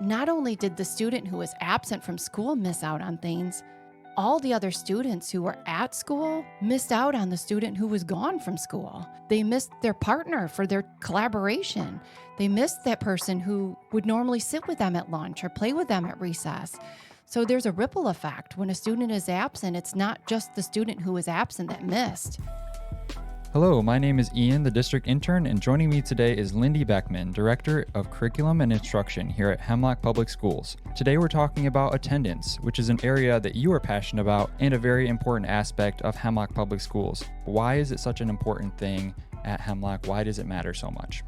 not only did the student who was absent from school miss out on things, all the other students who were at school missed out on the student who was gone from school. They missed their partner for their collaboration. They missed that person who would normally sit with them at lunch or play with them at recess. So there's a ripple effect. When a student is absent, it's not just the student who was absent that missed. Hello, my name is Ian, the district intern, and joining me today is Lindy Beckman, Director of Curriculum and Instruction here at Hemlock Public Schools. Today we're talking about attendance, which is an area that you are passionate about and a very important aspect of Hemlock Public Schools. Why is it such an important thing at Hemlock? Why does it matter so much?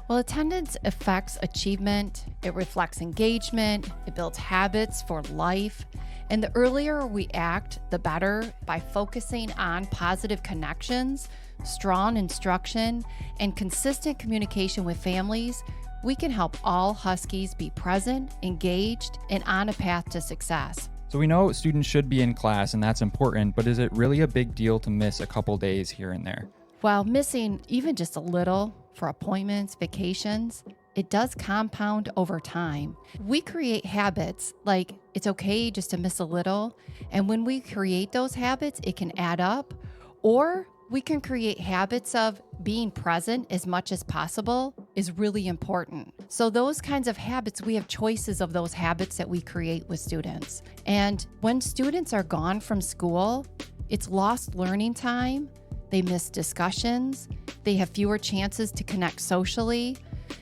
Well, attendance affects achievement, it reflects engagement, it builds habits for life, and the earlier we act, the better. By focusing on positive connections, strong instruction, and consistent communication with families, we can help all Huskies be present, engaged, and on a path to success. So we know students should be in class and that's important, but is it really a big deal to miss a couple days here and there? While missing even just a little for appointments, vacations, it does compound over time. We create habits like it's okay just to miss a little, and when we create those habits, it can add up, or we can create habits of being present as much as possible is really important. So those kinds of habits, we have choices of those habits that we create with students. And when students are gone from school, it's lost learning time. They miss discussions, they have fewer chances to connect socially,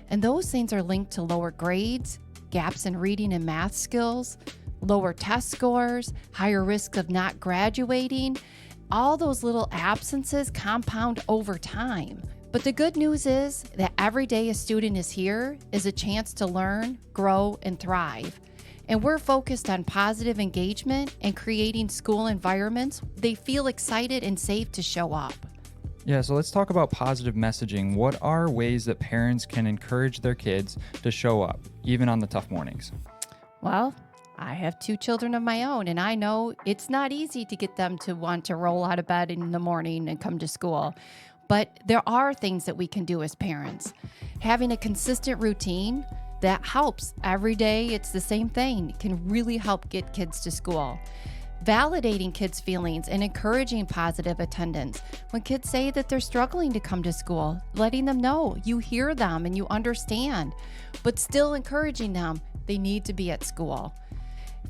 and those things are linked to lower grades, gaps in reading and math skills, lower test scores, higher risk of not graduating. All those little absences compound over time. But the good news is that every day a student is here is a chance to learn, grow, and thrive. And we're focused on positive engagement and creating school environments they feel excited and safe to show up. Yeah, so let's talk about positive messaging. What are ways that parents can encourage their kids to show up, even on the tough mornings? Well, I have 2 children of my own, and I know it's not easy to get them to want to roll out of bed in the morning and come to school. But there are things that we can do as parents. Having a consistent routine that helps. Every day, it's the same thing. It can really help get kids to school. Validating kids' feelings and encouraging positive attendance. When kids say that they're struggling to come to school, letting them know you hear them and you understand, but still encouraging them they need to be at school.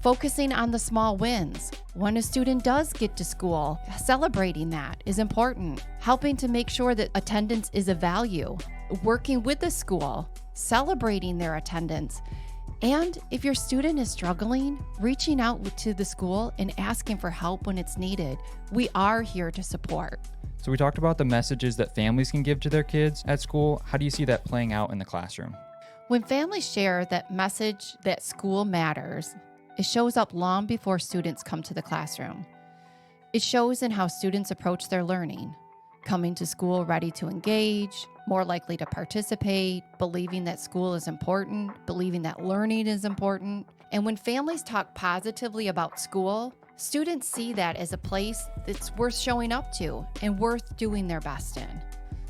Focusing on the small wins. When a student does get to school, celebrating that is important. Helping to make sure that attendance is a value. Working with the school, celebrating their attendance. And if your student is struggling, reaching out to the school and asking for help when it's needed. We are here to support. So we talked about the messages that families can give to their kids at school. How do you see that playing out in the classroom? When families share that message that school matters, it shows up long before students come to the classroom. It shows in how students approach their learning, coming to school ready to engage, more likely to participate, believing that school is important, believing that learning is important. And when families talk positively about school, students see that as a place that's worth showing up to and worth doing their best in.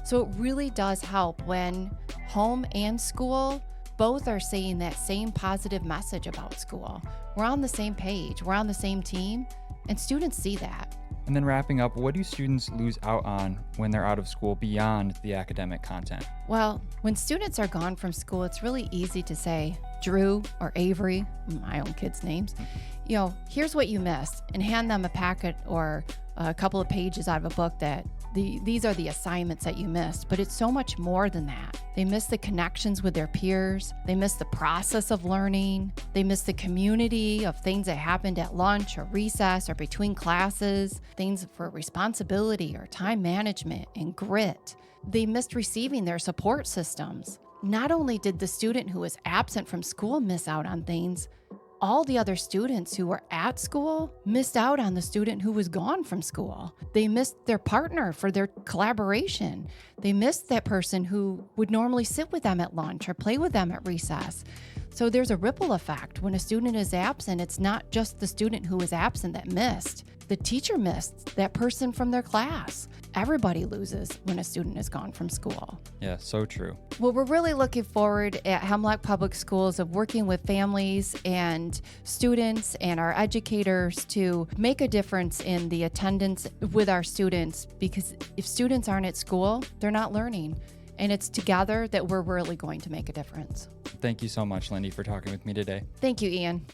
So it really does help when home and school both are saying that same positive message about school. We're on the same page, we're on the same team, and students see that. And then wrapping up, what do students lose out on when they're out of school beyond the academic content? Well, when students are gone from school, it's really easy to say, Drew or Avery, my own kids' names, here's what you missed, and hand them a packet or a couple of pages out of a book that these are the assignments that you missed. But it's so much more than that. They miss the connections with their peers. They miss the process of learning. They miss the community of things that happened at lunch or recess or between classes, things for responsibility or time management and grit. They missed receiving their support systems. Not only did the student who was absent from school miss out on things, all the other students who were at school missed out on the student who was gone from school. They missed their partner for their collaboration. They missed that person who would normally sit with them at lunch or play with them at recess. So there's a ripple effect. When a student is absent, it's not just the student who was absent that missed. The teacher missed that person from their class. everybody loses when a student is gone from school. Yeah, so true. Well, we're really looking forward at Hemlock Public Schools of working with families and students and our educators to make a difference in the attendance with our students, because if students aren't at school, they're not learning. And it's together that we're really going to make a difference. Thank you so much, Lindy, for talking with me today. Thank you, Ian.